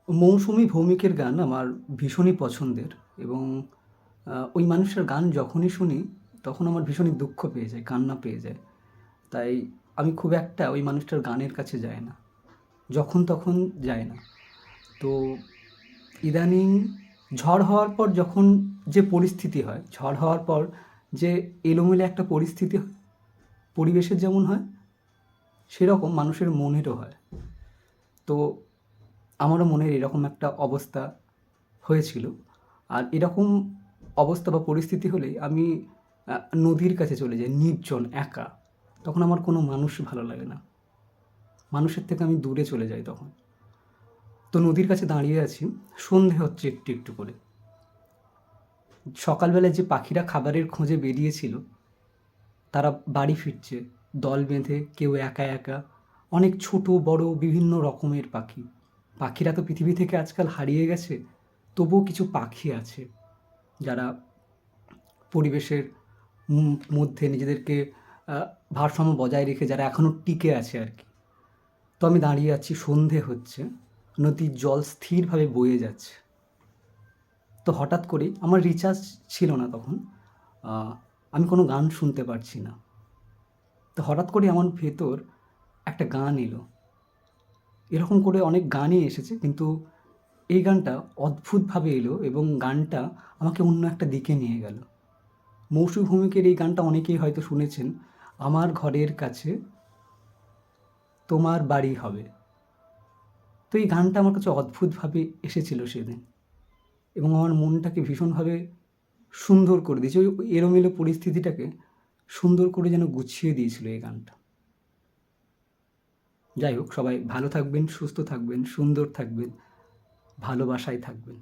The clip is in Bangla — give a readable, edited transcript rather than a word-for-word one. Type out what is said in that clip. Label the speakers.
Speaker 1: মৌসুমী ভৌমিকের গান আমার ভীষণই পছন্দের এবং ওই মানুষটার গান যখনই শুনি তখন আমার ভীষণই দুঃখ পেয়ে যায়, কান্না পেয়ে যায়। তাই আমি খুব একটা ওই মানুষটার গানের কাছে যাই না। যখন তখন যাই না। তো ইদানিং ঝড় হওয়ার পর যখন যে পরিস্থিতি হয়, ঝড় হওয়ার পর যে এলোমেলো একটা পরিস্থিতি হয়, পরিবেশের যেমন হয়, সেরকম মানুষের মনেরও হয়। তো আমারও মনের এরকম একটা অবস্থা হয়েছিল। আর এরকম অবস্থা বা পরিস্থিতি হলেই আমি আ নদীর কাছে চলে যাই, নির্জন, একা। তখন আমার কোনো মানুষ ভালো লাগে না। মানুষের থেকে আমি দূরে চলে যাই তখন। তো নদীর কাছে দাঁড়িয়ে আছি, সন্ধে হচ্ছে একটু, একটু করে। সকালবেলায় যে পাখিরা খাবারের খোঁজে বেরিয়েছিল, তারা বাড়ি ফিরছে দল বেঁধে, কেউ একা, একা। অনেক ছোট বড় বিভিন্ন রকমের পাখি। পাখিরা তো পৃথিবী থেকে আজকাল হারিয়ে গেছে, তবুও কিছু পাখি আছে, যারা পরিবেশের মধ্যে নিজেদেরকে আ ভারসাম্য বজায় রেখে যারা এখনো টিকে আছে আরকি। তো আমি দাঁড়িয়ে আছি, সন্ধে হচ্ছে, নদীর জল স্থিরভাবে বয়ে যাচ্ছে। তো হঠাৎ করেই আমার রিচার্জ ছিল না তখন। আ আমি কোনো গান শুনতে পারছি না। তো হঠাৎ করেই আমার ভেতর একটা গান এলো। এরকম করে অনেক গানই এসেছে, কিন্তু এই গানটা অদ্ভুতভাবে এলো এবং গানটা আমাকে অন্য একটা দিকে নিয়ে গেল। মৌসুমী ভৌমিকের এই গানটা অনেকেই হয়তো শুনেছেন। আমার ঘরের কাছে তোমার বাড়ি হবে। তো এই গানটা আমার কাছে অদ্ভুতভাবে এসেছিল সেদিন এবং আমার মনটাকে ভীষণভাবে সুন্দর করে দিয়েছে। ওই এলোমেলো পরিস্থিতিটাকে সুন্দর করে যেন গুছিয়ে দিয়েছিল এই গানটা। যাই হোক, সবাই ভালো থাকবেন, সুস্থ থাকবেন, সুন্দর থাকবেন, ভালোবাসায় থাকবেন।